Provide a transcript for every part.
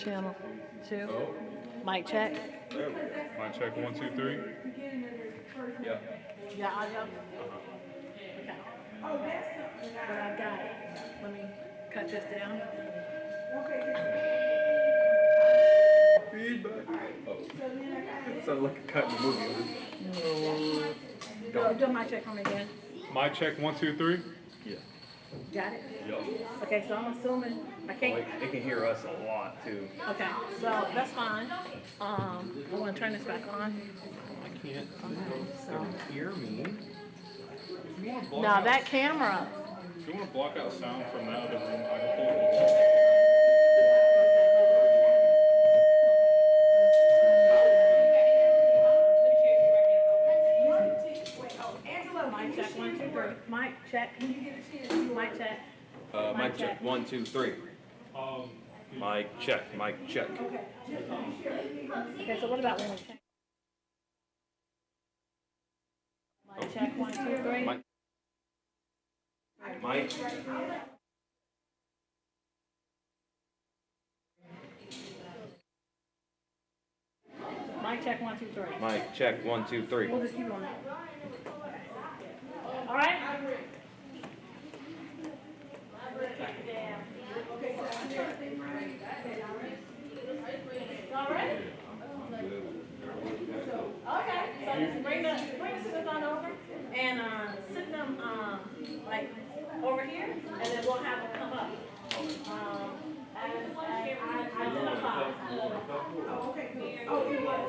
Channel 2. Mic check. Mic check 1, 2, 3. Yeah. Yeah, audio. Okay. But I've got, let me cut this down. Feedback. Oh. So like a cut in the movie. Do a mic check for me again. Mic check 1, 2, 3. Yeah. Got it? Yup. Okay, so I'm assuming I can't. They can hear us a lot too. Okay, so that's fine. I want to turn this back on. I can't. Okay, so. Hear me. Now that camera. If you want to block out sound from that other room, I can pull it. Mic check 1, 2, 3. Mic check. Mic check. Mic check 1, 2, 3. Mic check. Mic check. Okay, so what about when we check? Mic check 1, 2, 3. Mic. Mic. Mic check 1, 2, 3. Mic check 1, 2, 3. We'll just keep on that. All right. All right. Okay. So just bring the students on over and sit them like over here, and then we'll have them come up. As I identify. Oh, it was.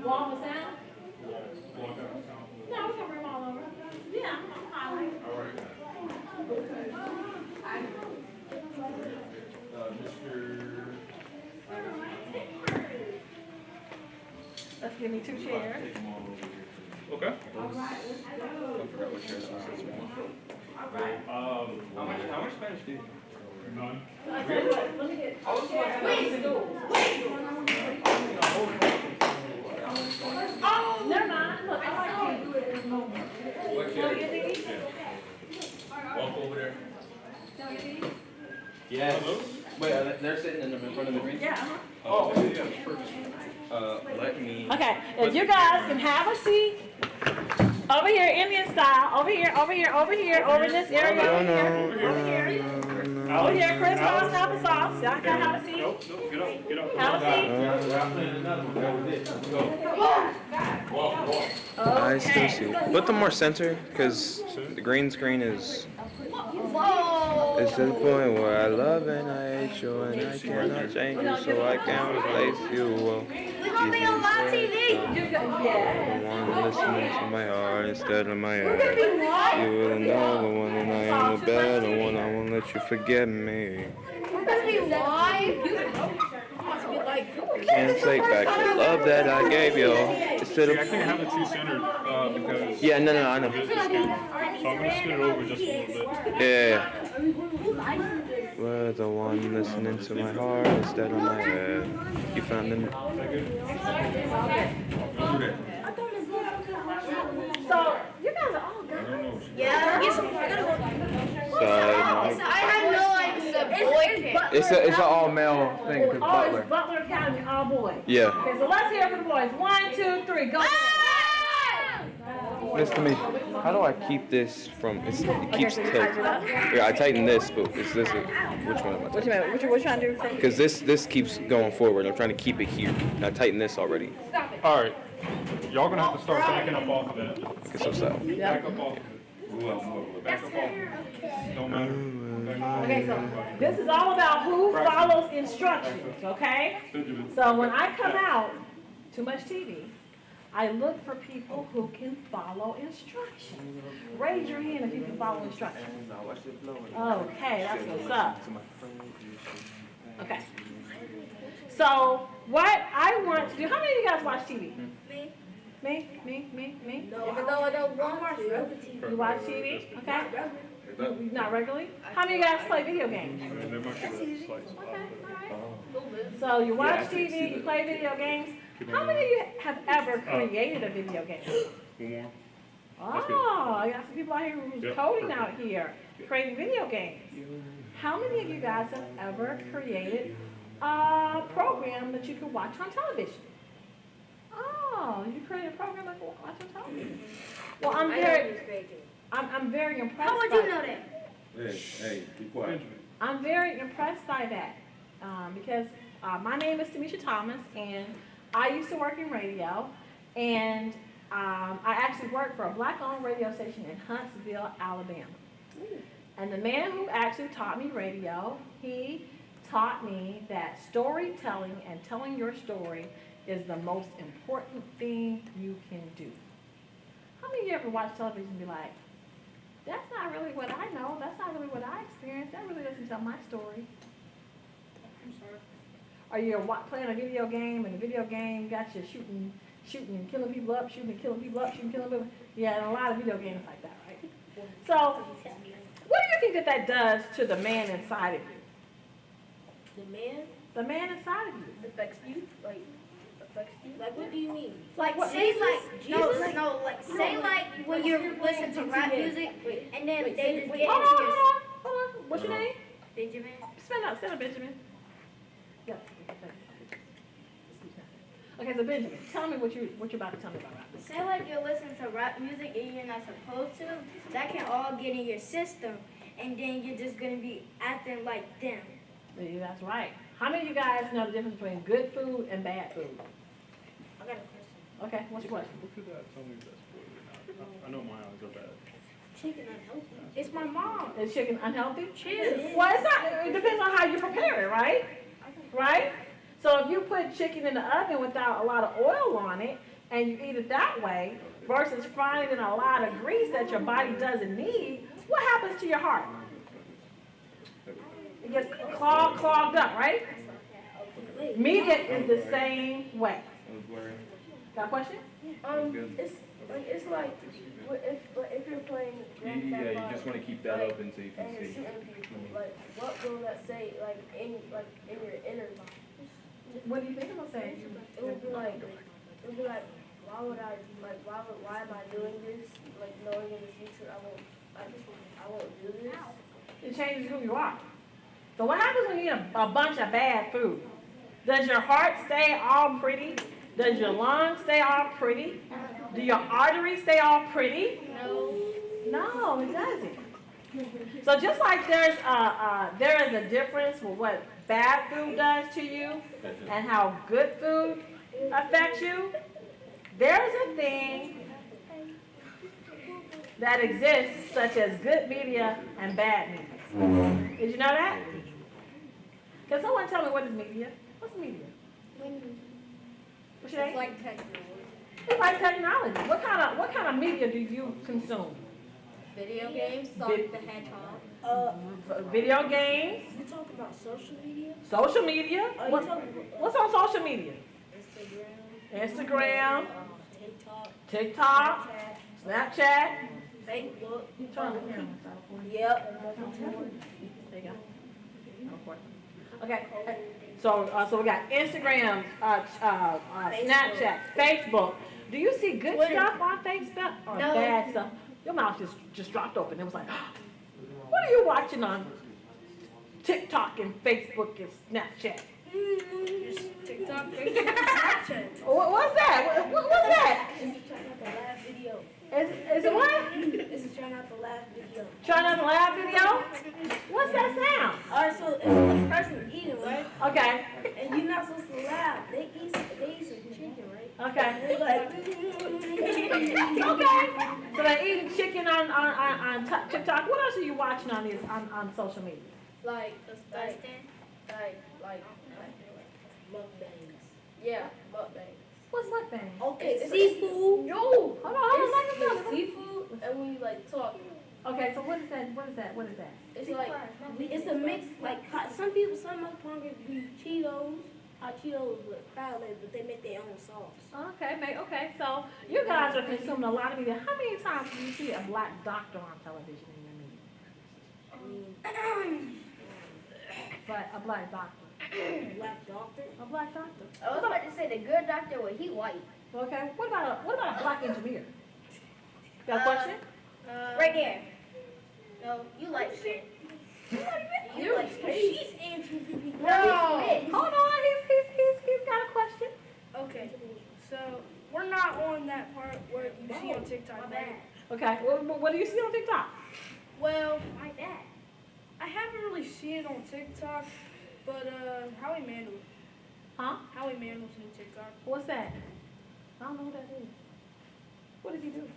Wall of sound? No, we can bring them all over. Yeah, I'm highlighting. All right. Let's give me 2 chairs. Okay. I forgot what chair this is. How much Spanish do you? None. Let me get Oh, never mind. Look, I like these. What Don't get these? Walk over there. Yes. Wait, they're sitting in front of the green? Yeah. Oh, yeah, perfect. Let me. Okay, if you guys can have a seat over here, Indian style, over here, over this area, over here, crisscross applesauce. Y'all can have a seat. Nope, get up, get up. Have a seat. I still see. Put them more center, because the green screen is. It's to the point where I love and I hate you and I cannot change you, so I can't replace you. Well, We're gonna be on live TV. the one listening to my heart instead of my We're gonna head. be live. You will know the one and I am the better one. I won't let you forget me. We're gonna be live. Can't take back the love that I gave you. It's to See, I the. can't have it too centered because Yeah, no, I know. this is good. So I'm going to scoot it over just a little bit. Yeah. We're the one listening to my heart instead of my head. You found it. So, you guys are all good. Yeah. Get some. I gotta go. Side I have no idea. Boy camp. It's an all male thing, cause Oh, Butler. it's Butler Academy, all boys. Yeah. Okay, so let's hear it for the boys. 1, 2, 3, go. Listen to me. How do I keep this from? It keeps tilting. Yeah, I tighten this, but it's this. Which one am I? What you mean? What you trying to do from? Because this keeps going forward. I'm trying to keep it here. And I tighten this already. All right. Y'all going to have to start backing up off of that. Get some stuff. Back up off of it. Back up off of it. Don't matter. Okay, so this is all about who follows instructions, okay? So when I come out, too much TV, I look for people who can follow instructions. Raise your hand if you can follow instructions. Okay, that's what's up. Okay. So what I want to do, how many of you guys watch TV? Me? Me? Even though I don't watch TV. You watch TV? Okay. Not regularly? How many of you guys play video games? There might be a slight spot. So you watch TV, you play video games. How many of you have ever created a video game? One more. Oh, I got some people out here who's Yep, coding perfect. out here, creating video games. How many of you guys have ever created a program that you could watch on television? Oh, you created a program that you could watch on television. Well, I'm very impressed. How would by you know that? Hey, be quiet. I'm very impressed by that because my name is Tamisha Thomas, and I used to work in radio, and I actually worked for a black-owned radio station in Huntsville, Alabama. And the man who actually taught me radio, he taught me that storytelling and telling your story is the most important thing you can do. How many of you ever watch television and be like, that's not really what I know, that's not really what I experienced, that really doesn't tell my story? I'm sorry. Or you're playing a video game, and the video game got you shooting and killing people up, shooting and killing people up, shooting and killing people. Yeah, and a lot of video games like that, right? So, what do you think that does to the man inside of you? The man The man inside of you. affects you? Like what do you mean? Like what? Say say like when you listen to rap music and then they just get Hold into on, your hold on. What's your name? Benjamin. Stand up, Benjamin. Yeah. Okay, so Benjamin, tell me what you're about to tell me about rap music. Say like you're listening to rap music and you're not supposed to. That can all get in your system, and then you're just gonna be acting like them. Yeah, that's right. How many of you guys know the difference between good food and bad food? I got a question. Okay, what's your question? Look at that. Tell me if that's spoiled or not. I know my eyes are bad. Chicken unhealthy. It's my mom. Is chicken unhealthy? Chicken. Well, it's not. It depends on how you prepare it, right? Right? So if you put chicken in the oven without a lot of oil on it, and you eat it that way, versus frying it in a lot of grease that your body doesn't need, what happens to your heart? It gets clogged up, right? Media is the same way. Got a question? It's like if you're playing Grand Theft Yeah, you just want to keep that open so you can and you're see. shooting people, like what will that say in your inner mind? What do you think it'll say? It would be like why am I doing this? Like knowing in the future I won't do this. It changes who you are. So what happens when you eat a bunch of bad food? Does your heart stay all pretty? Does your lungs stay all pretty? Do your arteries stay all pretty? No. No, it doesn't. So just like there is a difference with what bad food does to you and how good food affects you, there's a thing that exists such as good media and bad media. Did you know that? Can someone tell me what is media? What's media? What's your name? Like technology. It's like technology. What kind of media do you consume? Video games, Sonic the Hedgehog. Video games, You talk about social media? social media. Oh, you What- talking about what's on social media? Instagram, TikTok, TikTok, Snapchat, Snapchat. Facebook. Turn the camera on. Yep. There you go. Okay. So we got Instagram, Snapchat, Facebook. Do you see good Twitter. stuff on Facebook or No. bad stuff? Your mouth just dropped open. It was like, what are you watching on TikTok and Facebook and Snapchat? TikTok, Snapchat. What's that? What's that? This is trying not to laugh video. Is it what? This is trying not to laugh video. Try not to laugh video? What's that sound? Alright, so if a person eating, right? Okay. And you're not supposed to laugh. They eat some chicken, right? Okay. They're like, Okay. So they're eating chicken on TikTok. What else are you watching on social media? like mukbangs. Yeah, mukbangs. What's mukbang? Okay, It's seafood. Hold on, let me It's know. seafood, and we like talk. Okay, so what is that? What is that? What is that? It's like it's a mix. Like some mukbangers do Cheetos, hot Cheetos with crab legs, but they make their own sauce. Okay. So you guys are consuming a lot of media. How many times do you see a black doctor on television in your media? But a black doctor. Black doctor. A black doctor. I was about to say the good doctor, well, he white. Okay. What about a black engineer? Got a question? Right there. No, you like spit. You like spit. She's answering. No. Hold on, he's got a question. Okay, so we're not on that part where you see on TikTok, right? Okay, what do you see on TikTok? Well, My dad. I haven't really seen it on TikTok, but Howie Mandel. Huh? Howie Mandel's new TikTok. What's that? I don't know what that is. What did he do?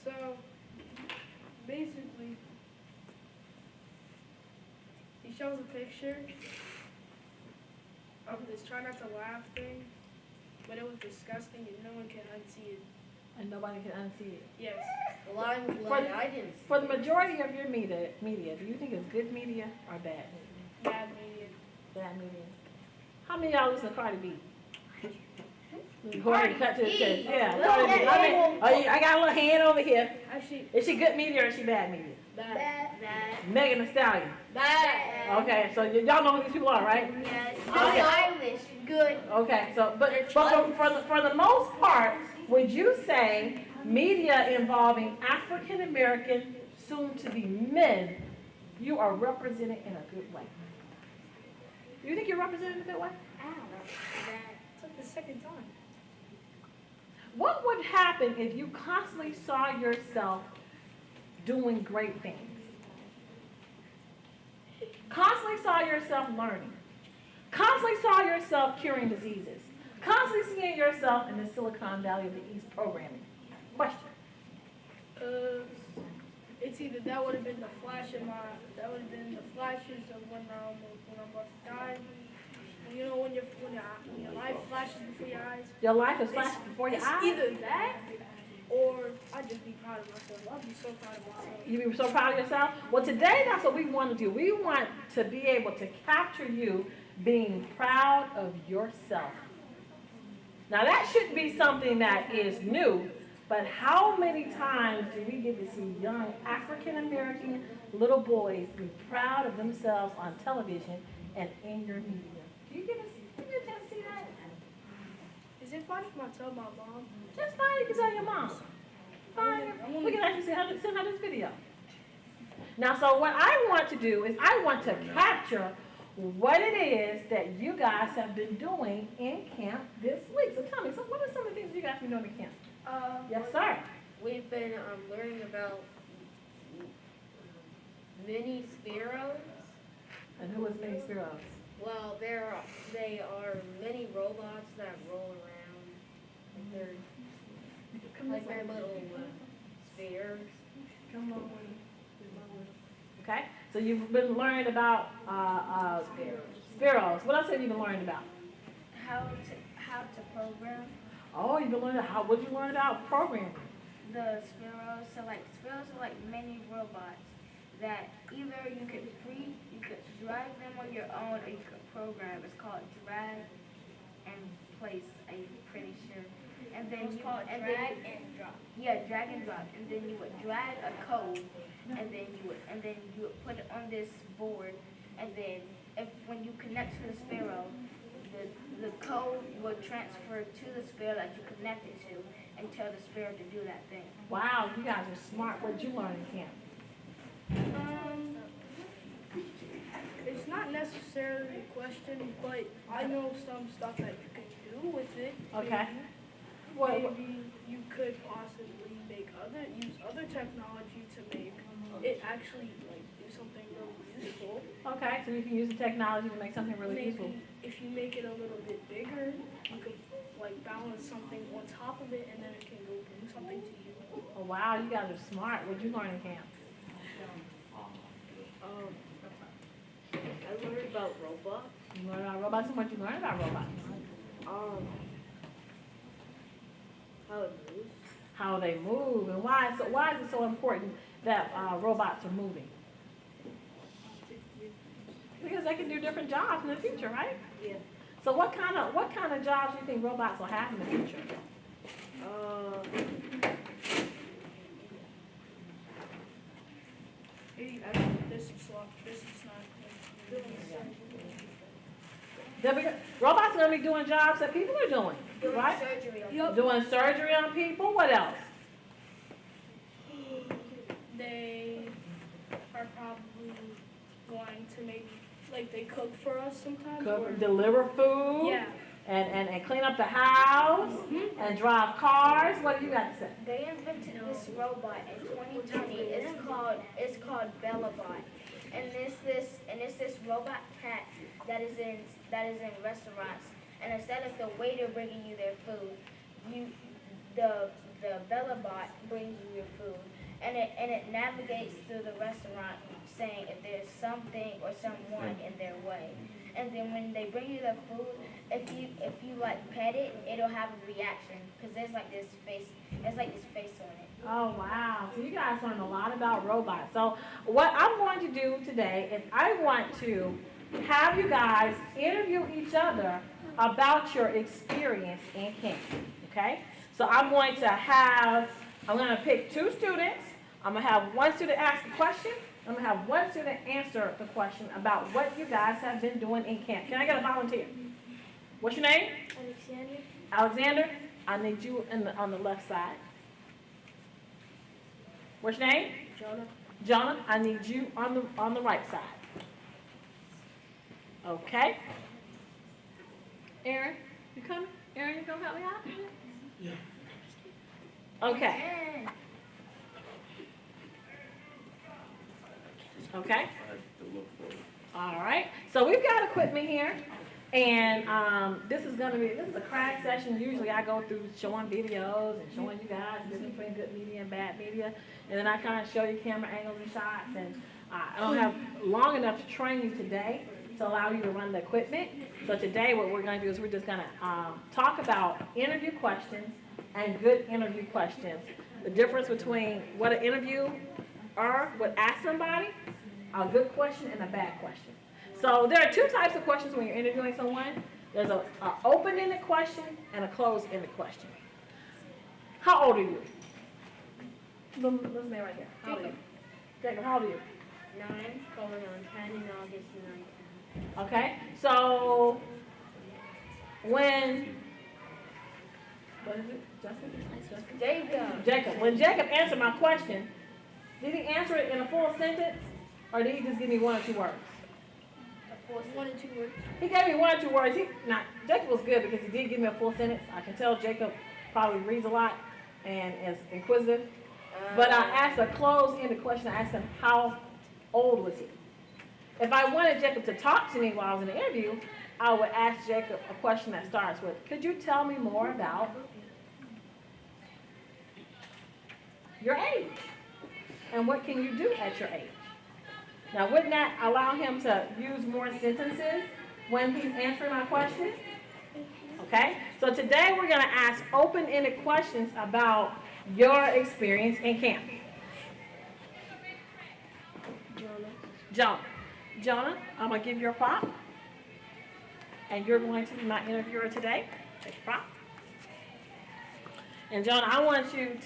So basically he shows a picture of this try not to laugh thing, but it was disgusting and no one can unsee it. And nobody can unsee it. Yes. Well, I didn't. For the majority of your media, do you think it's good media or bad media? Bad media. Bad media. How many of y'all listen to Cardi B? Cardi cut to the chest. Yeah, Cardi B. I got a little hand over here. Actually, Is she good media or is she bad media? bad. Megan Thee Stallion. Bad. Okay, so y'all know who these people are, right? Yes. Okay. Stylish. Good. Okay, so but for the most part, would you say media involving African American, soon to be men, you are represented in a good way? Do you think you're represented in a good way? It's like the second time. What would happen if you constantly saw yourself doing great things? Constantly saw yourself learning. Constantly saw yourself curing diseases. Constantly seeing yourself in the Silicon Valley of the East programming. Question. It's either that would have been the flashes of when I'm about to die. You know when your life flashes before your eyes. Your life is flashing before your It's eyes? either that or I'd just be proud of myself. I'd be so proud of myself. You be so proud of yourself? Well, today that's what we want to do. We want to be able to capture you being proud of yourself. Now that shouldn't be something that is new, but how many times do we get to see young African American little boys be proud of themselves on television and in your media? Do you get a chance to see that? Is it fine if I tell my mom? Just fine, you can tell your mom. Fine, we can actually send her this video. Now, so what I want to do is I want to capture what it is that you guys have been doing in camp this week. So tell me, so what are some of the things you guys have been doing in camp? Yes, sir. We've been learning about mini Spheros. And who is Mini Spheros? Well, they are mini robots that roll around. They're little spheres. Okay, so you've been learning about Spheros. What else have you been learning about? How to program Oh, you've been learning what did you learn about programming? the Spheros. So Spheros are like mini robots that either you could drag them on your own or you could program. It's called drag and place, I'm pretty sure. And then drag and drop. Yeah, drag and drop. And then you would drag a code and then you would put it on this board, and then when you connect to the Sphero, the code will transfer to the Sphero that you connected to and tell the Sphero to do that thing. Wow, you guys are smart. What did you learn in camp? It's not necessarily a question, but I know some stuff that you can do with it. Okay. Maybe you could possibly use other technology to make it actually do something really useful. Okay, so you can use the technology to make something really useful. Maybe if you make it a little bit bigger, you could balance something on top of it, and then it can go bring something to you. Oh wow, you guys are smart. What did you learn in camp? I learned about robots. You learned about robots, and what did you learn about robots? How it moves. How they move, and why is it so important that robots are moving? Because they can do different jobs in the future, right? Yeah. So what kind of jobs do you think robots will have in the future? Robots are going to be doing jobs that people are doing. Doing Right? surgery on Yup. Doing surgery on people, what else? They are probably going to maybe, like, they cook for us sometimes. or- Cook, deliver food? Yeah. And clean up the house? And drive cars? What do you got to say? They invented this robot in 2020. It's called Bellabot, and it's this robot cat that is in restaurants. And instead of the waiter bringing you their food, the Bellabot brings you your food, and it navigates through the restaurant, saying if there's something or someone in their way. And then when they bring you the food, if you like pet it, it'll have a reaction because there's like this face on it. Oh, wow. So you guys learned a lot about robots. So what I'm going to do today is I want to have you guys interview each other about your experience in camp, okay? So I'm going to pick two students. I'm going to have one student ask a question. I'm going to have one student answer the question about what you guys have been doing in camp. Can I get a volunteer? What's your name? Alexander. Alexander, I need you on the left side. What's your name? Jonah. Jonah, I need you on the right side. Okay. Aaron, you coming? Aaron, you gonna help me out? Yeah. Okay. Okay. All right. So we've got equipment here, and this is a crack session. Usually I go through showing videos and showing you guys the difference between good media and bad media, and then I kind of show you camera angles and shots. And I don't have long enough to train you today to allow you to run the equipment. So today what we're going to do is we're just going to talk about interview questions and good interview questions. The difference between what an interviewer would ask somebody, a good question and a bad question. So there are two types of questions when you're interviewing someone. There's an open-ended question and a closed-ended question. How old are you? This man right here. How old are you? Jacob, how old are you? 9, going on 10 in August 9. Okay, so what is it? Justin? Jacob. When Jacob answered my question, did he answer it in a full sentence, or did he just give me one or two words? 1 and 2 words. He gave me one or two words. Jacob was good because he did give me a full sentence. I can tell Jacob probably reads a lot and is inquisitive. But I asked a closed-ended question. I asked him, how old was he? If I wanted Jacob to talk to me while I was in the interview, I would ask Jacob a question that starts with, could you tell me more about your age? And what can you do at your age? Now, wouldn't that allow him to use more sentences when he's answering my question? Okay, so today we're going to ask open-ended questions about your experience in camp. Jonah, I'm going to give you a prop. And you're going to be my interviewer today. Take a prop. And Jonah, I want you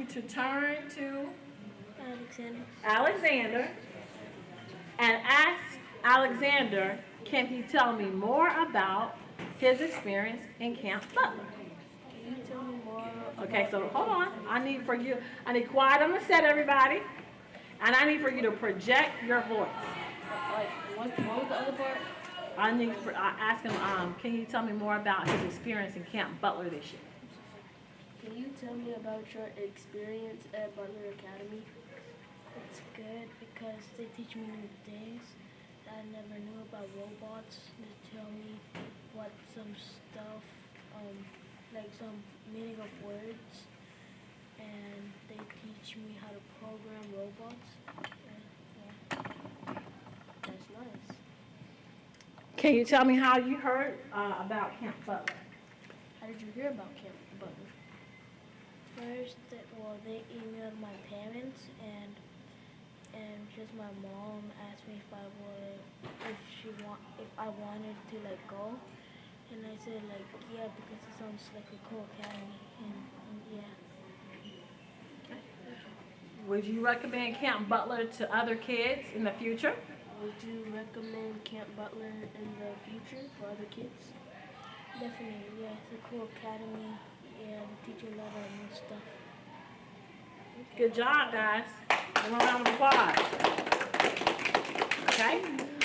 to turn to Alexander and ask Alexander, can he tell me more about his experience in Camp Butler? Can you tell me more? Okay, so hold on. I need quiet on the set, everybody. And I need for you to project your voice. What was the other part? I ask him, can you tell me more about his experience in Camp Butler this year? Can you tell me about your experience at Butler Academy? It's good because they teach me new things that I never knew about robots. They tell me what some stuff, like some meaning of words, and they teach me how to program robots. Yeah. That's nice. Can you tell me how you heard about Camp Butler? How did you hear about Camp Butler? First, they emailed my parents and just my mom asked me if I wanted to like go, and I said like yeah, because it sounds like a cool academy, and yeah. Would you recommend Camp Butler to other kids in the future? Would you recommend Camp Butler in the future for other kids? Definitely, yeah. It's a cool academy. Yeah, they teach you a lot of new stuff. Good job, guys. Give them a round of applause. Okay?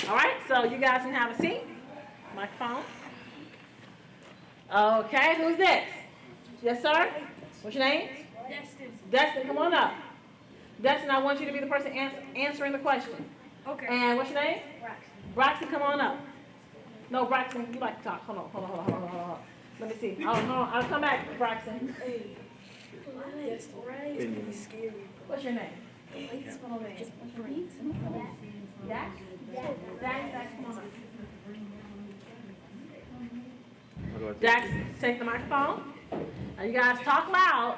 All right, so you guys can have a seat. Microphone. Okay, who's this? Yes, sir? What's your name? Destin. Destin, come on up. Destin, I want you to be the person answering the question. Okay. And what's your name? Braxton, come on up. No, Braxton, you like to talk. Hold on. Let me see. I'll come back, Braxton. What's your name? Dax? Dax, come on up. Dax, take the microphone. Now you guys talk loud.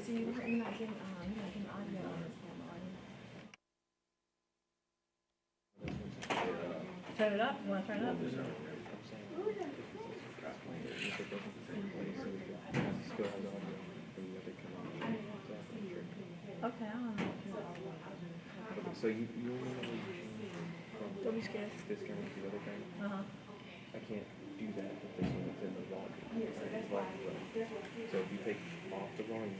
See, you're not getting audio on this camera, are you? Turn it up? You want to turn it up? Okay, I don't know. So you Don't be scared. this camera to the other camera? Uh-huh. I can't do that with this one within the volume. So if you take off the volume,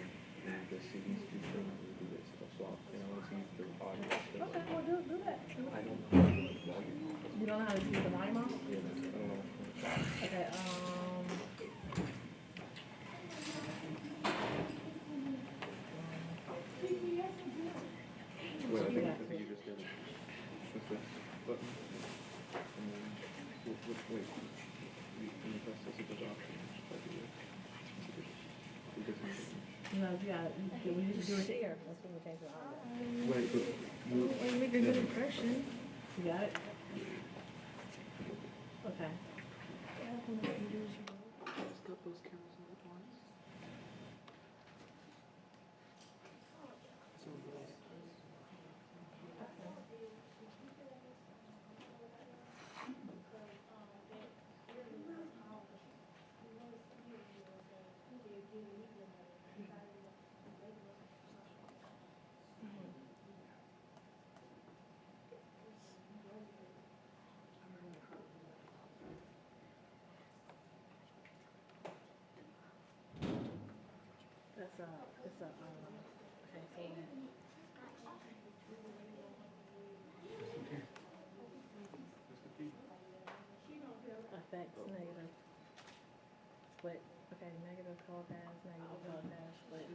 and you just see these two things, you do this, they'll swap. And I want to see the audio. Okay, well, do that. I don't know the volume. You don't know how to do the volume off? Yeah, I don't know. Okay, Well, I think because you just did it. What's this button? And then, wait. When you press this, it goes off. no, we need to do it there. That's when we change the audio. Wait, but you Make a good impression. You got it? Okay. It's a, okay, so affects negative split. Okay, negative color pass, negative color pass, split.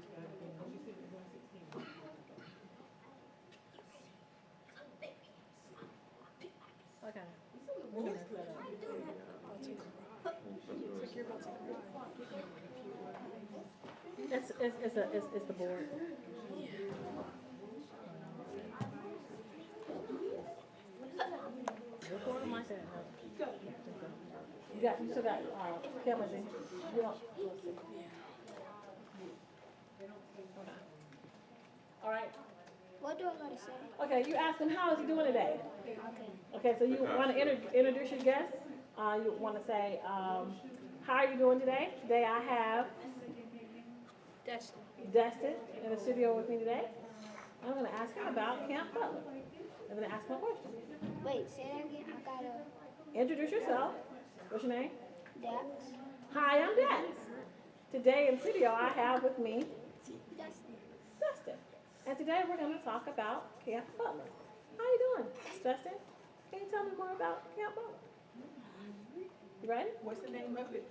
Okay. We're gonna set up. It's the board. Recording like that. You still got cameras in. You don't. All right. What do I gotta say? Okay, you ask him how is he doing today. Okay. Okay, so you want to introduce your guest. You want to say, how are you doing today? Today I have Destin in the studio with me today. I'm going to ask him about Camp Butler. I'm going to ask him a question. Wait, say that again. I gotta. Introduce yourself. What's your name? Dax. Hi, I'm Dax. Today in the studio I have with me Destin. And today we're going to talk about Camp Butler. How you doing, Destin? Can you tell me more about Camp Butler? You ready? What's the name of it?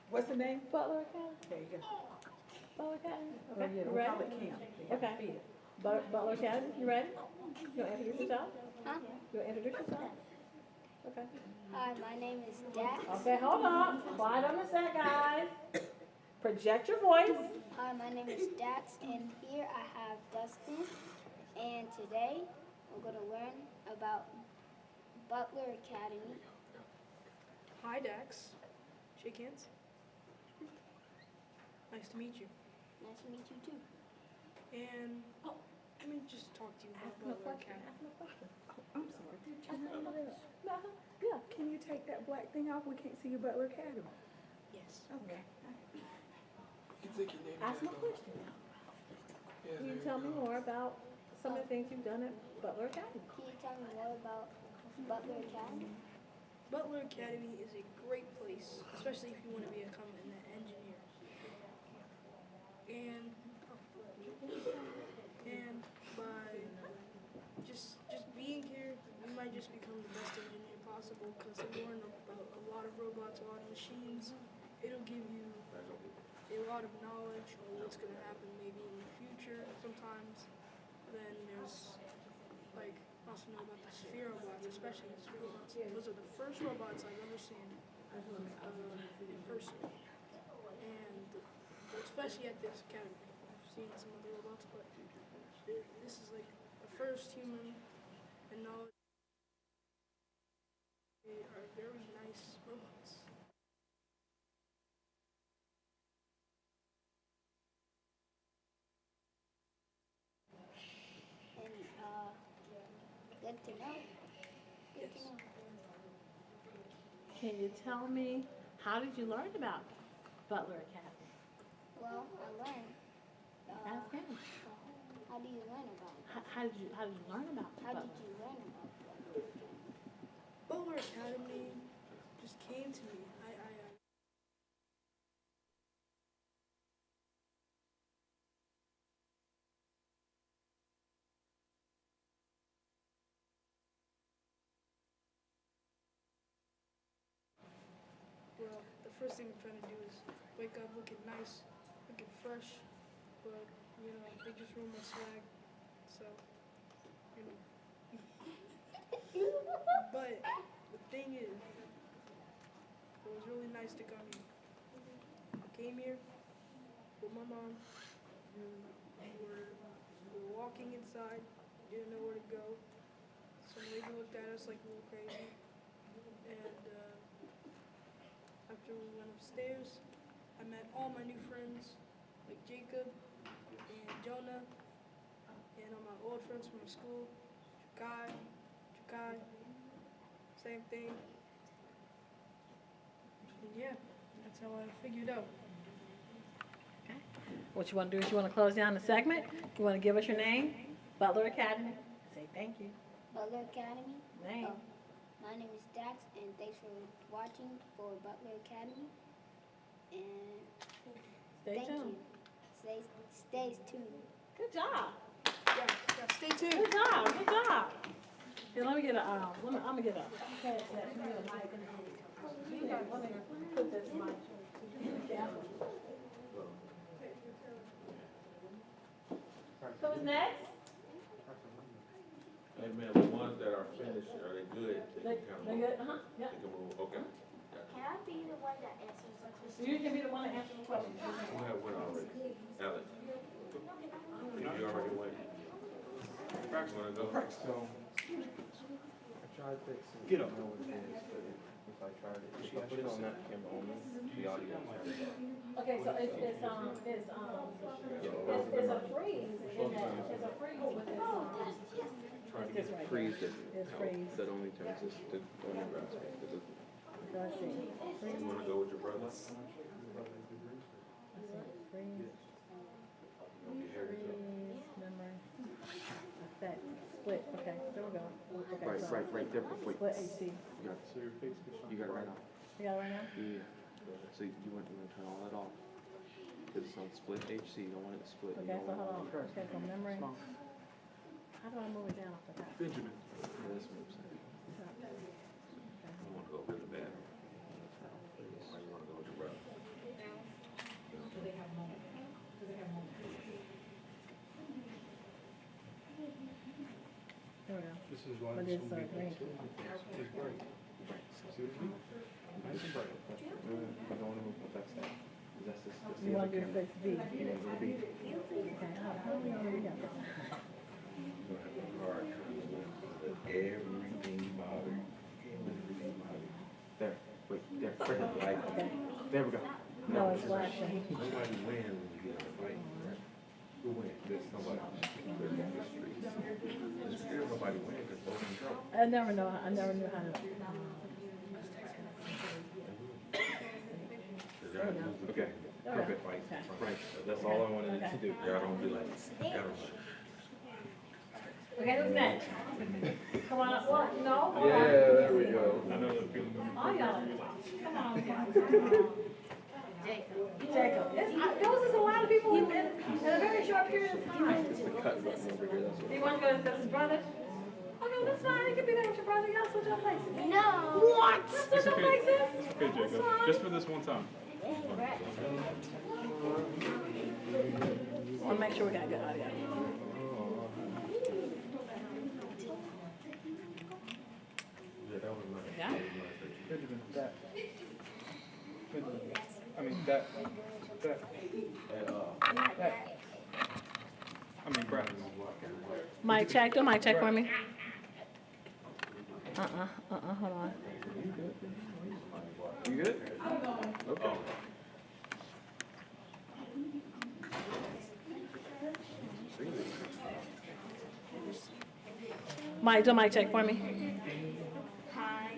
What's the name? Butler Academy. There you go. Butler Academy. Oh, Okay, yeah, you we ready? call it camp. Okay. Butler Academy, you ready? You want to introduce yourself? Huh? You want to introduce yourself? Okay. Hi, my name is Dax. Okay, hold on. Quiet on the set, guys. Project your voice. Hi, my name is Dax, and here I have Dustin. And today we're going to learn about Butler Academy. Hi, Dax. Shake hands. Nice to meet you. Nice to meet you too. And let me just talk to you about Butler Academy. I'm sorry. Yeah. Can you take that black thing off? We can't see your Butler Academy. Yes. Okay. You take your name Ask tag my off. question now. Yeah, Can you there tell you me go. more about some of the things you've done at Butler Academy? Can you tell me more about Butler Academy? Butler Academy is a great place, especially if you want to become an engineer. And by just being here, you might just become the best engineer possible because you learn about a lot of robots, a lot of machines. It'll give you a lot of knowledge on what's going to happen maybe in the future sometimes. Then there's like also know about the Sphero robots, especially the Sphero robots. Those are the first robots I've ever seen in person, and especially at this academy. I've seen some other robots, but this is like the first human and knowledge. They are very nice robots. And good to know. Good to know. Can you tell me, how did you learn about Butler Academy? Well, I learned. Ask him. How do you learn about it? How did you learn about How Butler? did you learn about it? Butler Academy just came to me. Well, the first thing I'm trying to do is wake up looking nice, looking fresh, but, you know, they just ruined my swag, so, you know. But the thing is, it was really nice to come here. I came here with my mom. We were walking inside, didn't know where to go. Some lady looked at us like we were crazy. And after we went upstairs, I met all my new friends, like Jacob and Jonah, and all my old friends from school, Jakai, same thing. And yeah, that's how I figured out. Okay. What you want to do is you want to close down the segment. You want to give us your name, Butler Academy. Say thank you. Butler Academy. Name. My name is Dax, and thanks for watching for Butler Academy. And Stay tuned. Stay tuned. Good job. Yeah, stay tuned. Good job. Good job. Here, let me get a. I'm gonna get a. Okay, let me get a mic. Let me put this mic. So who's next? Hey man, the ones that are finished, are they good? They good? Yeah. They can move, okay. Can I be the one that answers the question? You can be the one to answer the question. Who have one already? Alex? You already went? You wanna go? So, I tried fixing, I don't know what it is, but if I tried it, if I put it on that camera only, the audio turns off. Okay, so it's a freeze in that, it's a freeze with this, Trying to this get right freeze here. doesn't It's help. freeze. That only turns this to on the grass. It doesn't. Let's see. You wanna go with your brother? Let's see. Freeze, memory, effect, split, okay, there we go. Okay, Right, so right there. Wait. split HC. You got it right now. You got it right now? Yeah. So you want to turn all that off. Because it's on split HC. You don't want it to split. Okay, so hold on. Okay, so memory. How do I move it down off the top? Benjamin. Yeah, that's what I'm saying. You wanna go really bad? Why you wanna go with your brother? There we go. This is why But this it's will be green. it's bright. See what I mean? Nice and bright. I don't want to move my back step. That's the You other want to do camera. fix B? You want to go to B? Okay, how do we know we got this? You're gonna have a hard time with everything about it. Everything about it. There. Wait. There. Right there. Okay. There we go. No, it's flashing. Nobody wins when you get in a fight, right? Who wins? There's nobody. There's no history. There's still nobody wins because both in trouble. I never knew how to. There's Okay, perfect. Right, that's all I wanted to do. Y'all don't be like, y'all don't. Okay, who's next? Come on up, what, no? Yeah, there we go. All y'all, come on. Jacob. There was just a lot of people in a very short period of time. Cut button over here, that's Do you want to go to his brother? Okay, that's fine. You can be there with your brother. Y'all switch your places. No. What? Switch your places? Okay, Jacob, just for this one time. I want to make sure we got good audio. Yeah, that was nice. Yeah. Benjamin, that. Benjamin, I mean, that. I mean, Brad. Mic check. Do mic check for me. Hold on. You good? Okay. Mike, do mic check for me. Hi.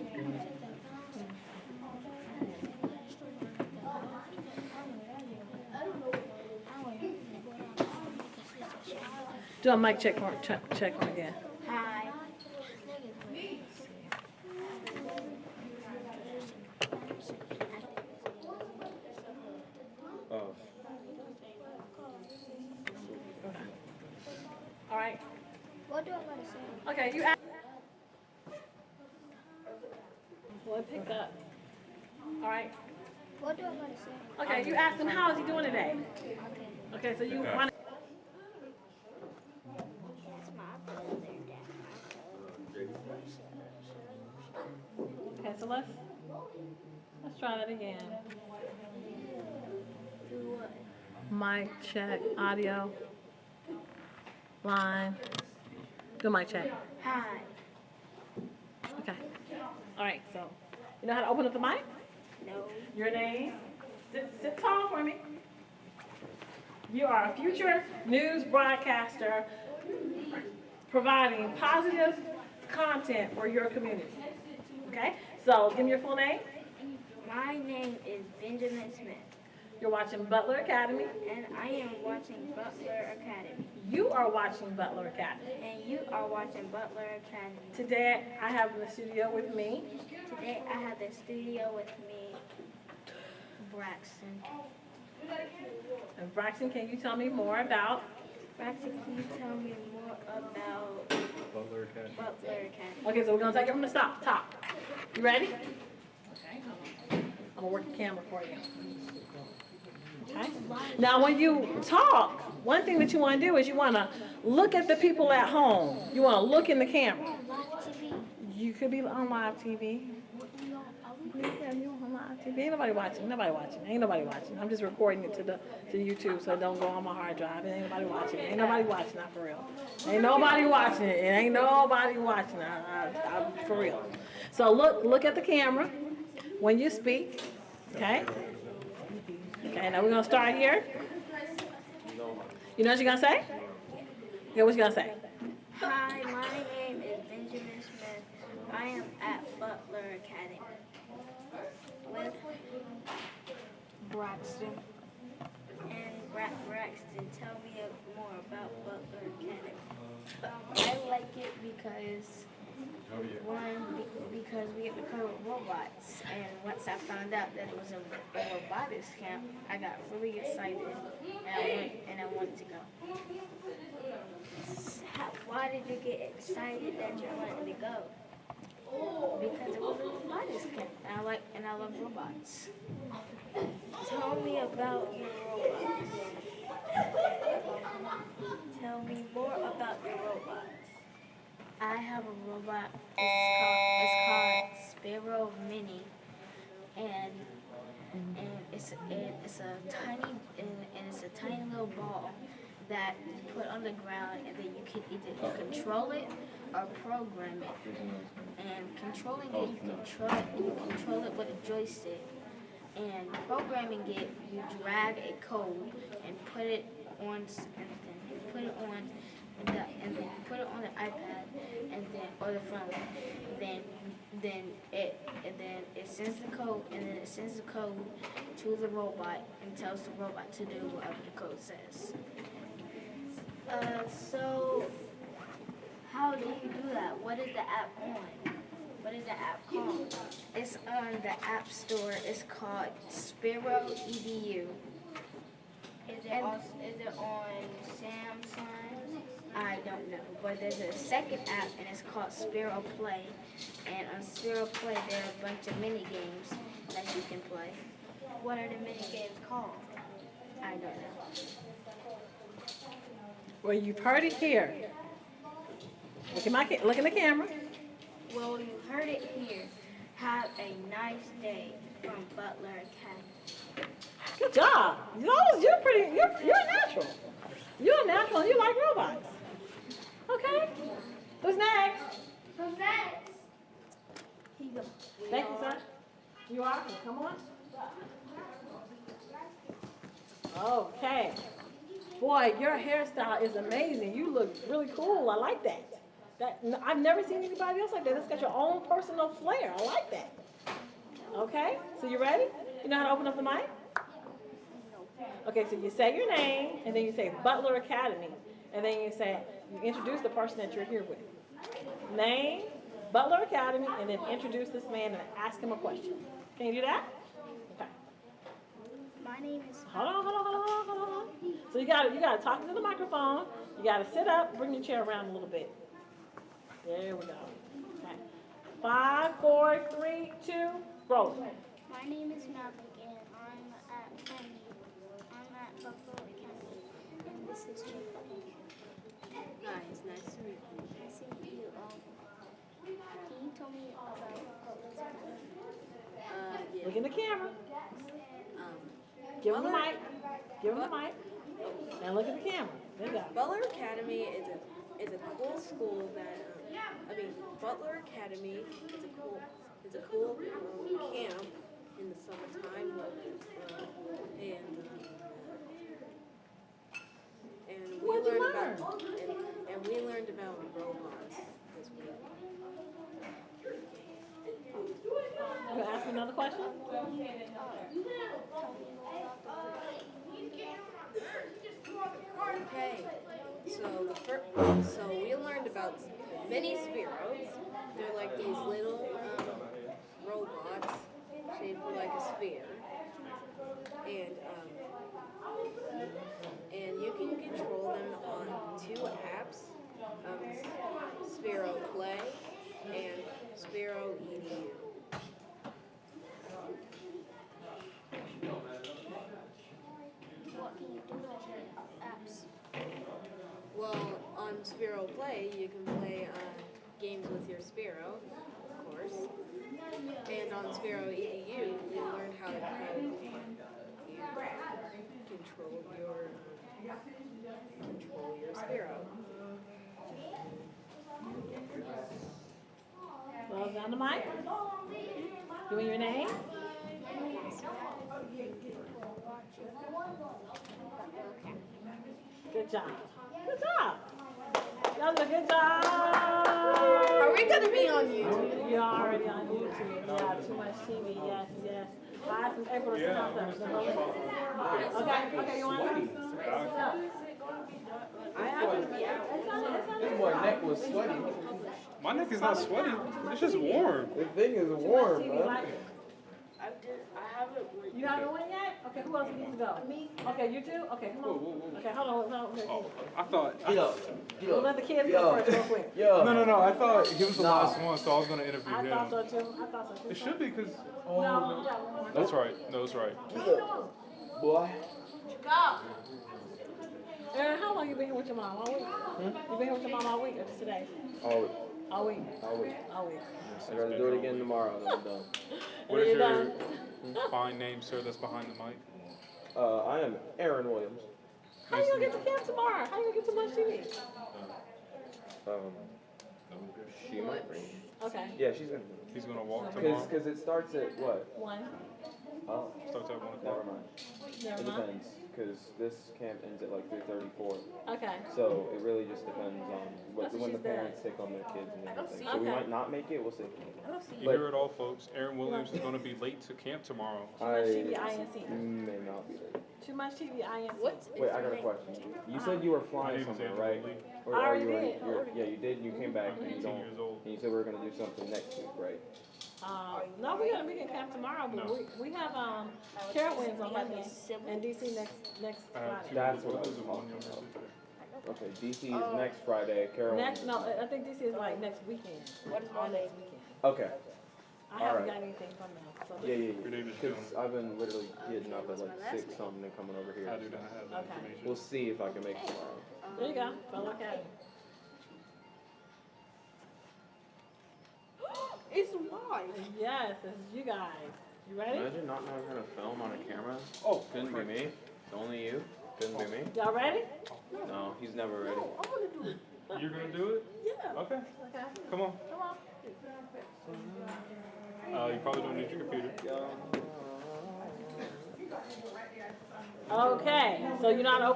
Do a mic check for check for me again. Hi. Oh. All right. What do I gotta say? Okay, you ask. Boy, pick up. All right. What do I gotta say? Okay, you ask him how is he doing today. Okay. Okay, so you want. That's my brother. Okay, so let's try that again. Do what? Mic check, audio, line. Do mic check. Hi. Okay. All right. So, you know how to open up the mic? No. Your name. Sit tall for me. You are a future news broadcaster providing positive content for your community. Okay? So, give me your full name. My name is Benjamin Smith, You're watching Butler Academy. and I am watching Butler Academy. You are watching Butler Academy. And you are watching Butler Academy. Today, I have in the studio with me. Today I have the studio with me, Braxton. And Braxton, can you tell me more about? Braxton, can you tell me more about Butler Academy. Butler Academy? Okay, so we're gonna take it from the top. You ready? Okay. I'm gonna work the camera for you. Okay. Now, when you talk, one thing that you want to do is you want to look at the people at home. You want to look in the camera. You could be on live TV. Yeah, you on live TV. Ain't nobody watching. Ain't nobody watching. I'm just recording it to YouTube, so it don't go on my hard drive. Ain't nobody watching. Not for real. Ain't nobody watching it. Ain't nobody watching. I'm for real. So look at the camera when you speak. Okay. Okay. Now we're gonna start here. You know what you're gonna say? Yeah, what you gonna say? Hi, my name is Benjamin Smith. I am at Butler Academy with Braxton. and Braxton. Tell me more about Butler Academy. I like it because because we get to play with robots, and once I found out that it was a robotics camp, I got really excited, and I wanted to go. Why did you get excited that you wanted to go? Because it was a robotics camp, and I love robots. Tell me about your robots. Tell me more about your robots. I have a robot. It's called Sphero Mini, and it's a tiny little ball that you put on the ground, and then you can either control it or program it. And controlling it, you control it with a joystick. And programming it, you drag a code and put it on and then put it on the iPad and then or the phone. Then it and then it sends the code, to the robot and tells the robot to do whatever the code says. So how do you do that? What is the app on? What is the app called? It's on the App Store. It's called Sphero EDU. Is it on Samsung? I don't know, but there's a second app and it's called Sphero Play. And on Sphero Play there are a bunch of mini games that you can play. What are the mini games called? I don't know. Well, you've heard it here. Look in the camera. Well, you heard it here. Have a nice day from Butler Academy. Good job. You're natural. You're natural and you like robots. Okay. Who's next? Who's next? Thank you, sir. You are? Come on. Okay. Boy, your hairstyle is amazing. You look really cool. I like that. I've never seen anybody else like that. It's got your own personal flair. I like that. Okay, so you ready? You know how to open up the mic? Okay, so you say your name, and then you say Butler Academy, and then you introduce the person that you're here with. Name, Butler Academy, and then introduce this man and ask him a question. Can you do that? Okay. My name is... Hold on. So you gotta talk into the microphone. You gotta sit up, bring your chair around a little bit. There we go. Okay. 5, 4, 3, 2, roll. My name is Maverick, and I'm at Butler Academy, and this is Jake. Hi, it's nice to meet you. Nice to meet you. Can you tell me about Butler's Academy? Yeah. Look in the camera. Give him the mic. And look at the camera. There you go. Butler Academy is a cool school that Butler Academy is a cool camp in the summertime, and we learned about robots this week. You gonna ask me another question? Okay, so we learned about mini Spheros. They're like these little robots shaped like a sphere, and you can control them on 2 apps, Sphero Play and Sphero EDU. What can you do with your apps? Well, on Sphero Play, you can play games with your Sphero, of course. And on Sphero EDU, you learn how to code and control your Sphero. Well, down the mic. Give me your name. Good job. Good job. Y'all do a good job. Are we gonna be on YouTube? You're already on YouTube. Yeah, too much TV. Yes. I asked April to sit down first. Okay, you want to? I happen to be out. This boy's neck was sweaty. My neck is not sweaty. It's just warm. The thing is warm, man. I haven't. You haven't went yet? Okay, who else needs to go? Me. Okay, you too? Okay, come on. Whoa. Okay, hold on. Oh, I thought. Get up. We'll let the kids go first real quick. Yo. No. I thought he was the last one, so I was gonna interview him. I thought so too. It should be because. No, we got one more. That's right. No, it's right. Get up. Boy. Go. Aaron, how long you been here with your mom? All week? You been here with your mom all week or just today? All week. All week. All week. All week. I gotta do it again tomorrow, then I'm done. What is your fine name, sir, that's behind the mic? I am Aaron Williams. How you gonna get to camp tomorrow? How you gonna get to Lunch TV? She might bring. Okay. Yeah, she's gonna. He's gonna walk tomorrow. Because it starts at what? 1. Oh, Starts at 1 o'clock. never mind. It Never mind. depends, because this camp ends at like 3:34. Okay. So it really just depends on That's what when she the said. parents take on their kids and everything. So we Okay. might not make it, we'll see. You hear it all, folks. Aaron Williams is going to be late to camp tomorrow. much TV, INC. may not be there. Too much TV, INC. Wait, I got a question. You said you were flying My name is somewhere, Anthony right? Lee. Or I are already you did. yeah, you did, and you came back, and you 18 don't, years old. and you said we were gonna do something next week, right? No, we can camp tomorrow, but No. we have Carowinds on Monday and DC next Friday. That's what I was There's a talking one-year about. message there. Okay, DC is next Friday, Carol. I think DC is like next weekend. What is all next weekend? Okay, I haven't Alright. got anything from them. So yeah, Your name is because Joan. I've been literally getting up at like 6 something and coming over here. I do not have that Okay. information. We'll see if I can make it tomorrow. There you go. Butler Academy. It's live. Yes, this is you guys. You ready? Imagine not knowing how to film on a camera. Oh, Couldn't be me. It's only you. Couldn't be me. Y'all ready? No, he's never ready. I want to do it. You're going to do it? Yeah. Okay. Okay. Come on. Come on. You probably don't need your computer. Okay. So you know how to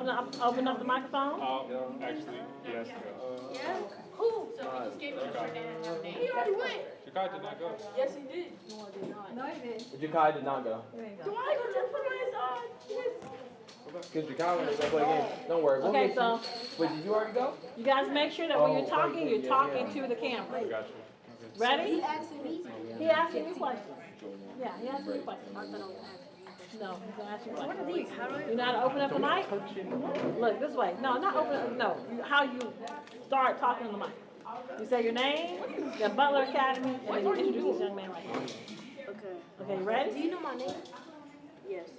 open up the microphone? Actually, he has to go. Who? He already went. Jakai did not go. Yes, he did. No, you didn't. Jakai did not go. There you Do go. I go just put on his eye? Because Jakai went to go play games. Don't worry. We'll Okay, get so you. Wait, did you already go? you guys make sure that when you're Oh, talking, you're yeah, talking yeah. to the camera. I got you. Ready? asking me. He asking you questions. Yeah, he asking you questions. No, he's gonna ask you questions. You know how to open up the mic? Look, this way. No, not open, no. How you start talking on the mic. You say your name, the Butler Academy, and then you introduce this young man right here. Okay. Okay, you ready? Do you know my name? Yes.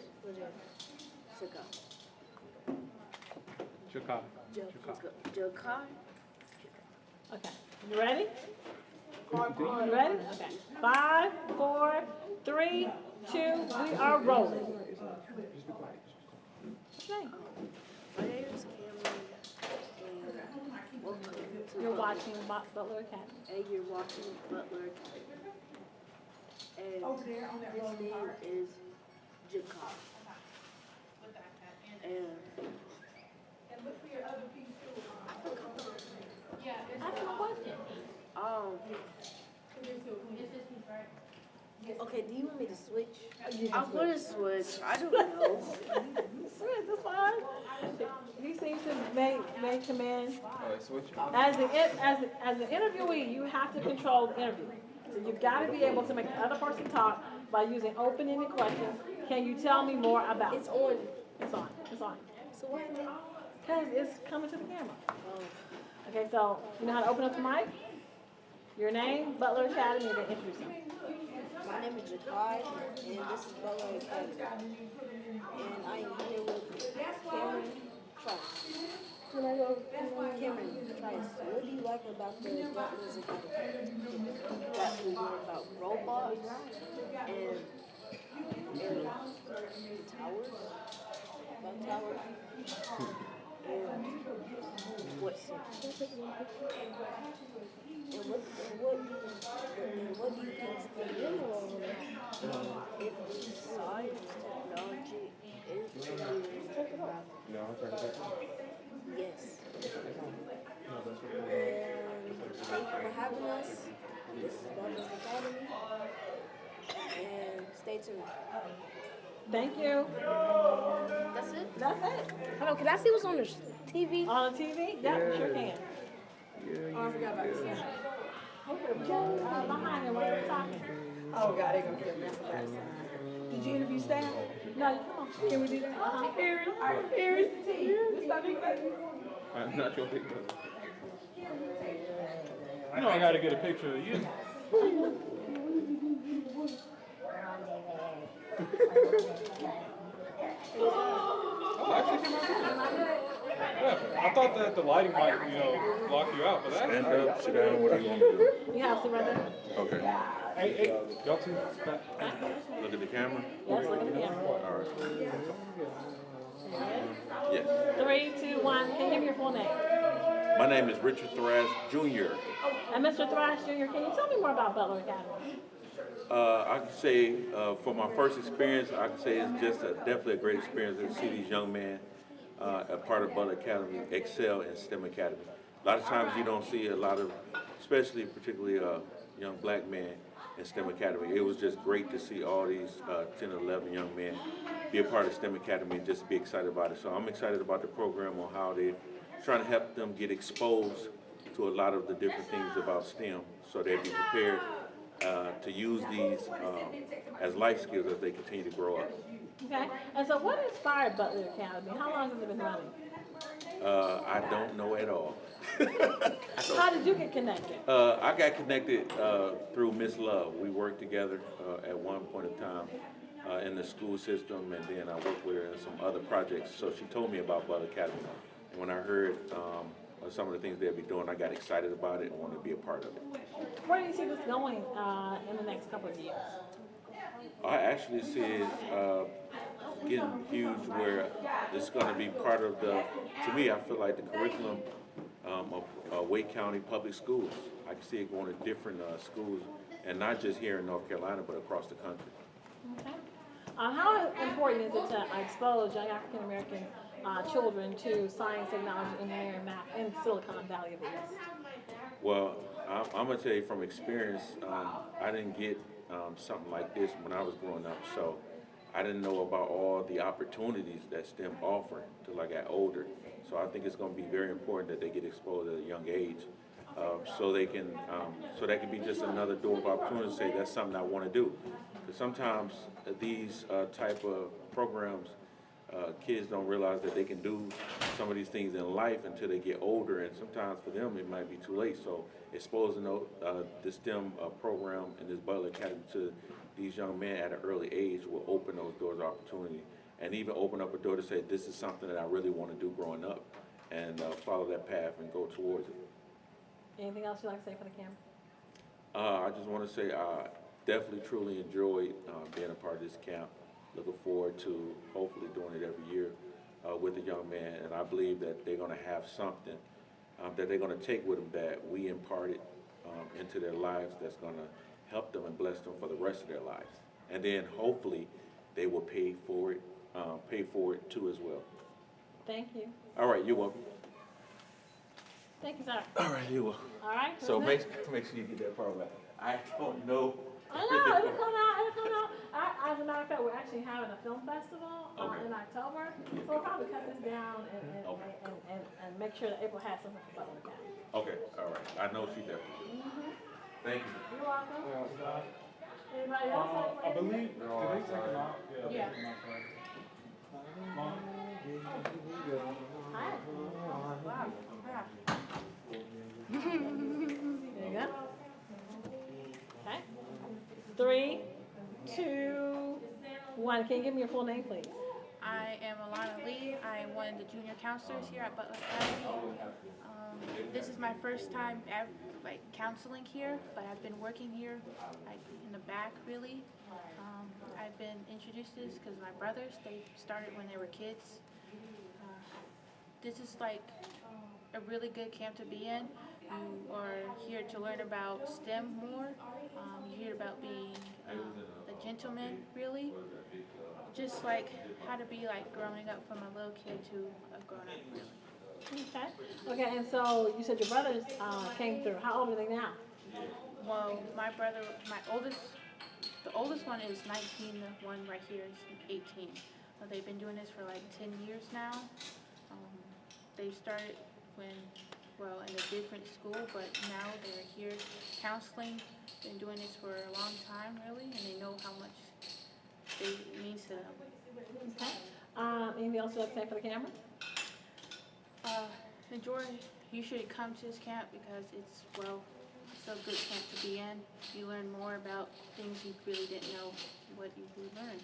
Jakai. Jakai. Okay. You ready? You ready? Okay. 5, 4, 3, 2, we are rolling. What's your name? My name is Cameron, and welcome to You're Butler. watching Butler Academy. And you're watching Butler Academy. And his name is Jakai. And Ask him a question. okay, do you want me to switch? I'm gonna switch. I don't know. Switch, that's fine. He seems to make command. Switch. As the interviewee, you have to control the interview. So you've got to be able to make the other person talk by using open-ended questions. Can you tell me more about it? It's on. It's on. It's on. So what? Because it's coming to the camera. Okay, so you know how to open up the mic? Your name, Butler Academy, and then introduce yourself. My name is Jakai, and this is Butler Academy. And I am here with Cameron Trice. Cameron Trice, what do you like about the Butler's Academy? That we learn about robots and towers. About towers. And what's it? And what do you think the general if science, technology is No, I'm trying to get yes. And thank you for having us. This is Robotics Academy. And stay tuned. Thank you. That's it? That's it. Hello, can I see what's on the TV? On the TV? Yeah, you sure can. Oh, I forgot about the camera. Behind him while you're talking. Oh God, they're gonna kill me. Did you interview staff? No, you come on. Can we do that? Here is the tea. This not big baby. I'm not your big brother. You know I got to get a picture of you. Yeah, I thought that the lighting might, block you out, but that. Stand up, sit down, what are you gonna do? You have to right there. Okay. Hey, y'all two. Look at the camera. Yes, look at the camera. All right. Yes. 3, 2, 1. Can you give me your full name? My name is Richard Thrash Jr. And Mr. Thrash Jr., can you tell me more about Butler Academy? I can say, for my first experience, I can say it's just definitely a great experience to see these young men, a part of Butler Academy, excel in STEM Academy. A lot of times you don't see a lot of, especially particularly young black men in STEM Academy. It was just great to see all these 10 or 11 young men be a part of STEM Academy and just be excited about it. So I'm excited about the program on how they're trying to help them get exposed to a lot of the different things about STEM so they'll be prepared to use these as life skills as they continue to grow up. Okay, and so what inspired Butler Academy? How long has it been running? I don't know at all. How did you get connected? I got connected through Miss Love. We worked together at one point in time in the school system, and then I worked with her in some other projects. So she told me about Butler Academy. And when I heard some of the things they'll be doing, I got excited about it and wanted to be a part of it. Where do you see this going in the next couple of years? I actually see it getting huge where it's going to be part of the, to me, I feel like the curriculum of Wake County Public Schools. I can see it going to different schools, and not just here in North Carolina, but across the country. Okay. How important is it to expose young African American children to science, technology, engineering, math, and Silicon Valley of the East? Well, I'm going to tell you from experience, I didn't get something like this when I was growing up, so I didn't know about all the opportunities that STEM offer until I got older. So I think it's going to be very important that they get exposed at a young age, so they can, so that can be just another door of opportunity to say that's something I want to do. Because sometimes these type of programs, kids don't realize that they can do some of these things in life until they get older, and sometimes for them it might be too late. So exposing the STEM program in this Butler Academy to these young men at an early age will open those doors of opportunity, and even open up a door to say, this is something that I really want to do growing up, and follow that path and go towards it. Anything else you'd like to say for the camera? I just want to say I definitely truly enjoyed being a part of this camp. Looking forward to hopefully doing it every year with the young man, and I believe that they're going to have something that they're going to take with them that we imparted into their lives that's going to help them and bless them for the rest of their lives. And then hopefully they will pay for it too as well. Thank you. All right, you're welcome. Thank you, sir. All right, you're welcome. All right. So make sure you get that part right. I don't know. I know, it'll come out. As a matter of fact, we're actually having a film festival in October, so we'll probably cut this down and make sure that April has something for Butler Academy. Okay, all right. I know she definitely. Thank you. You're welcome. Anybody else? I believe, did they take them out? Yeah. Hi. There you go. Okay. 3, 2, 1. Can you give me your full name, please? I am Alana Lee. I am one of the junior counselors here at Butler Academy. This is my first time counseling here, but I've been working here in the back really. I've been introduced to this because my brothers, they started when they were kids. This is like a really good camp to be in. You are here to learn about STEM more. You hear about being a gentleman, really. Just like how to be like growing up from a little kid to a grown-up, really. Okay. Okay, and so you said your brothers came through. How old are they now? Well, the oldest one is 19, the one right here is 18. They've been doing this for like 10 years now. They started in a different school, but now they're here counseling. Been doing this for a long time, really, and they know how much it means to them. Okay. Anything else you'd like to say for the camera? You should come to this camp because it's a good camp to be in. You learn more about things you really didn't know what you learned.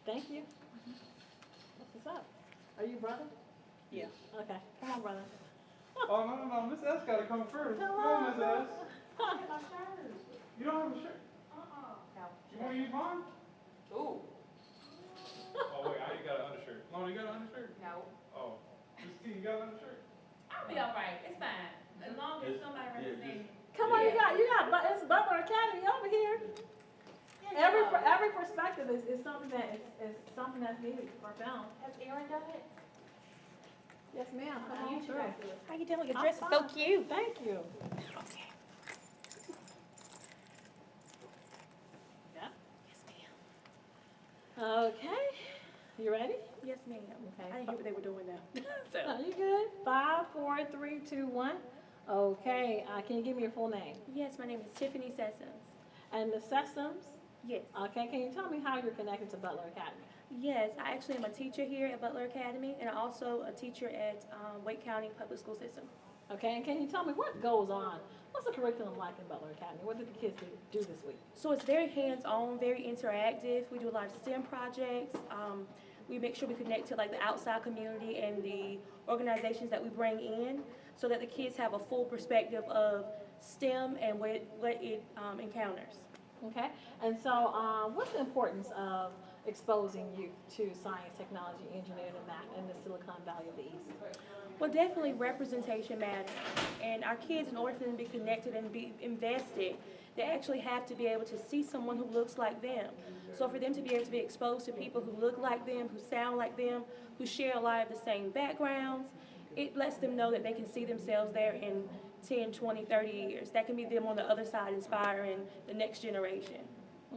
Thank you. What's up? Are you brother? Yeah. Okay. Come on, brother. Oh, no. Miss S got to come first. Come on, Miss S. You don't have a shirt? You want to use mine? Ooh. Oh, wait, you got an undershirt. Lona, you got an undershirt? No. Oh. Miss T, you got an undershirt? I'll be all right. It's fine. As long as somebody represents Come on, it's Butler Academy over here. Every perspective is something that's needed for film. Has Aaron done it? Yes, ma'am. Come on through. How you doing? Your I'm dress is so fine. cute. Thank you. Okay. Yeah. Yes, ma'am. Okay. You ready? Yes, ma'am. Okay. I didn't hear what they were doing now. So. No, you good? 5, 4, 3, 2, 1. Okay. Can you give me your full name? Yes, my name is Tiffany Sessoms. And Ms. Sessoms? Yes. Okay. Can you tell me how you're connected to Butler Academy? Yes, I actually am a teacher here at Butler Academy, and I'm also a teacher at Wake County Public School System. Okay. And can you tell me what goes on? What's the curriculum like in Butler Academy? What did the kids do this week? So it's very hands-on, very interactive. We do a lot of STEM projects. We make sure we connect to like the outside community and the organizations that we bring in, so that the kids have a full perspective of STEM and what it encounters. Okay. And so, what's the importance of exposing youth to science, technology, engineering, and math in the Silicon Valley of the East? Well, definitely representation matters. And our kids, in order for them to be connected and be invested, they actually have to be able to see someone who looks like them. So for them to be able to be exposed to people who look like them, who sound like them, who share a lot of the same backgrounds, it lets them know that they can see themselves there in 10, 20, 30 years. That can be them on the other side inspiring the next generation.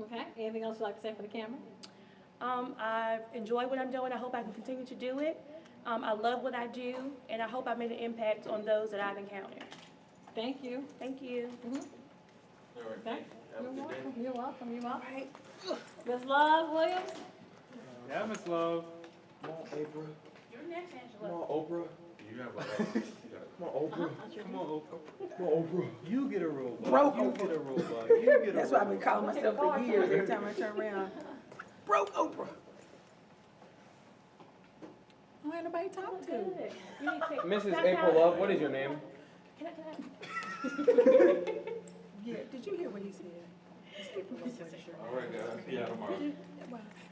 Okay. Anything else you'd like to say for the camera? I've enjoyed what I'm doing. I hope I can continue to do it. I love what I do, and I hope I made an impact on those that I've encountered. Thank you. Thank you. Okay. You're welcome. You're welcome. You're welcome. Ms. Love Williams? Yeah, Miss Love. Come on, April. You're next, Come Angela. on, Oprah. You have a, Come on, Oprah. Come on, Oprah. Come on, Oprah. You get a robot. Broke You Oprah. get a robot. You get a That's what I've robot. been calling myself for years. Every time I turn around, broke Oprah. Who ain't nobody talk to? Good. You need to take- Mrs. Stop April now. Love, what is your name? Yeah, did you hear what he said? Miss April was pretty sure. all right, guys, see y'all tomorrow.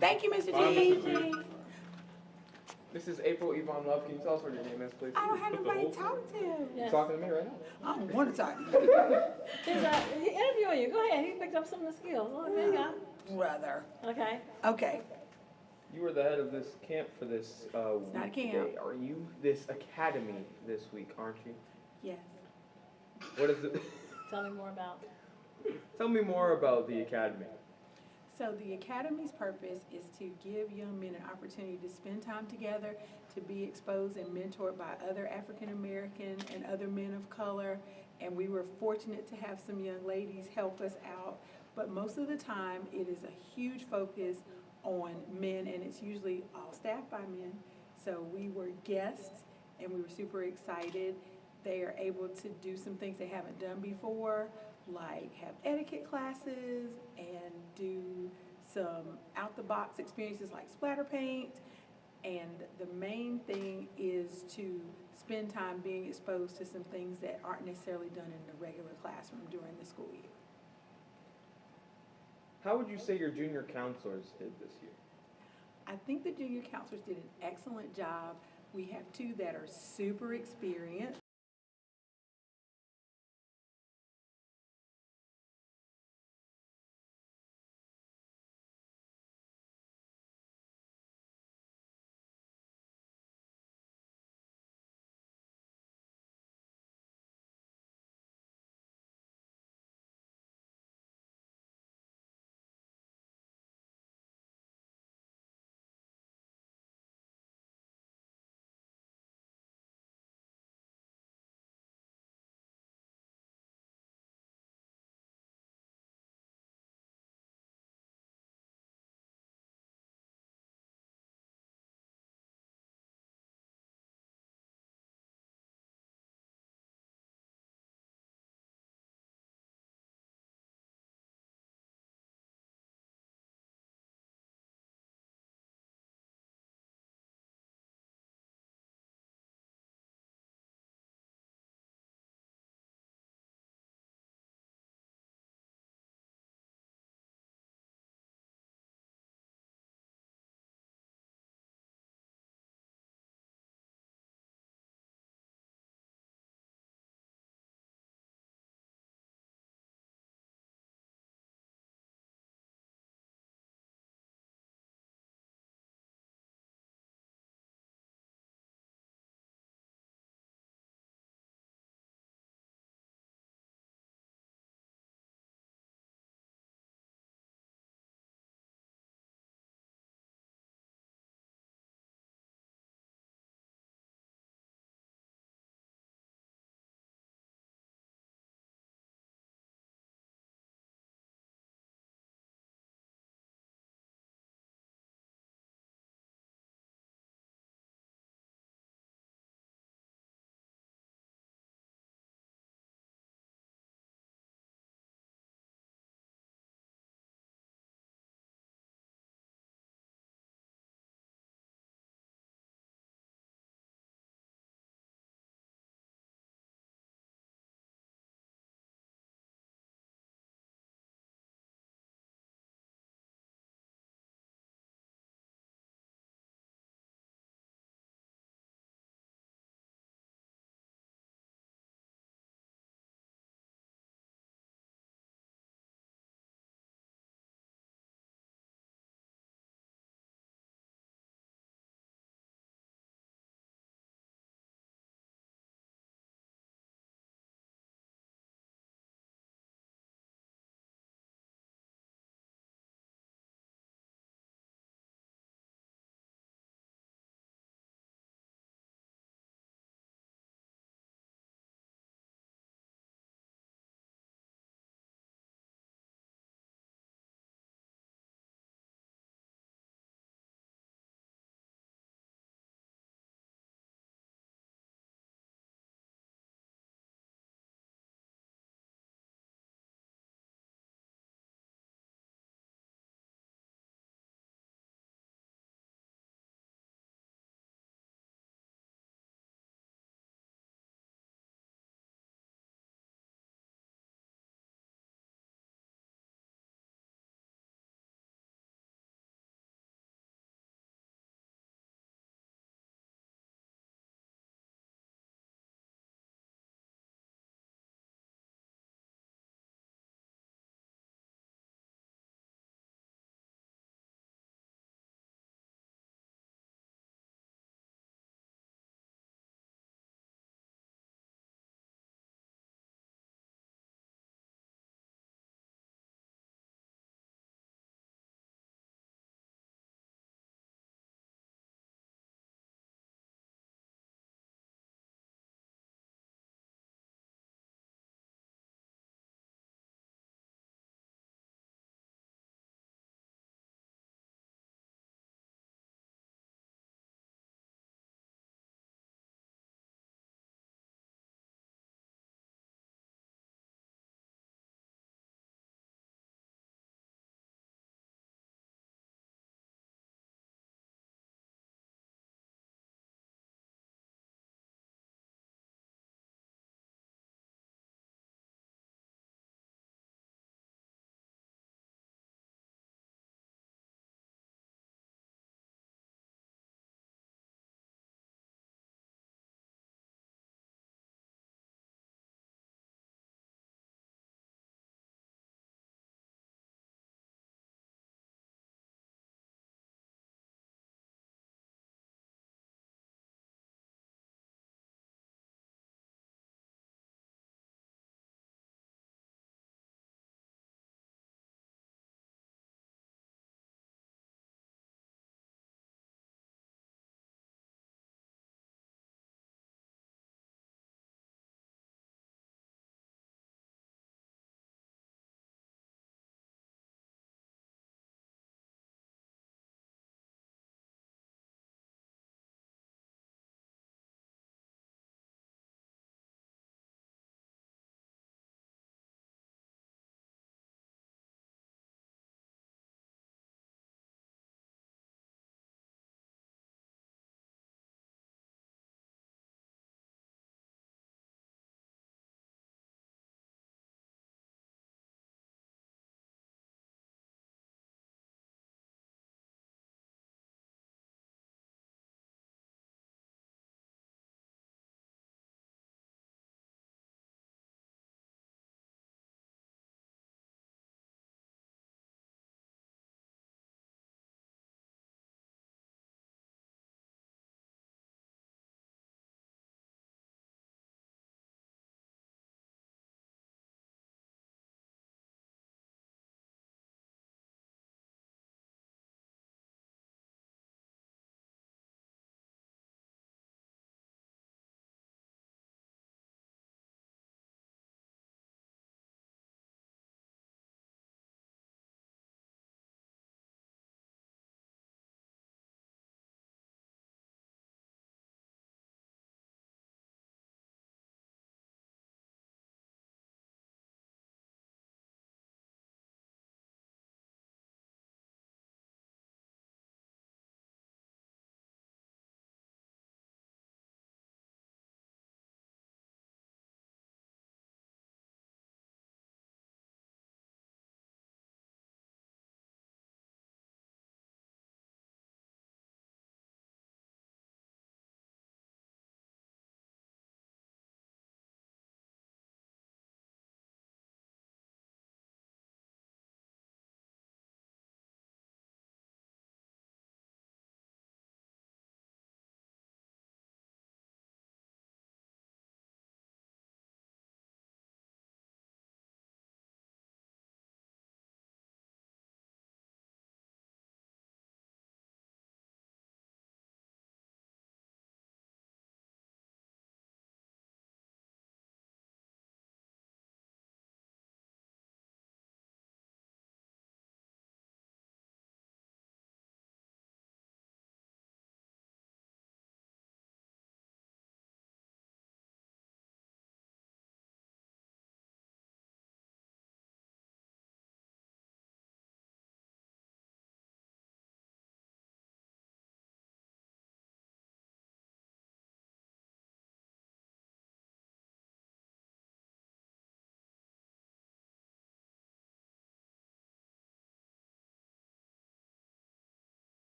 Thank you, Mr. Bye, G. Mr. G. This is April Yvonne Love. Can you tell us what your name is, please? I don't have nobody to talk to. You Yes. talking to me right now? I don't want to talk to you, He's interviewing you. Go ahead. He picked up some of the skills. Oh, there you go. brother. Okay. Okay. You were the head of this camp for this It's not a week camp. today. Are you this academy this week, aren't you? Yes. What is it? Tell me more about. Tell me more about the academy. So the Academy's purpose is to give young men an opportunity to spend time together, to be exposed and mentored by other African American and other men of color. And we were fortunate to have some young ladies help us out. But most of the time, it is a huge focus on men, and it's usually all staffed by men. So we were guests, and we were super excited. They are able to do some things they haven't done before, like have etiquette classes and do some out-the-box experiences like splatter paint. And the main thing is to spend time being exposed to some things that aren't necessarily done in the regular classroom during the school year. How would you say your junior counselors did this year? I think the junior counselors did an excellent job. We have two that are super experienced,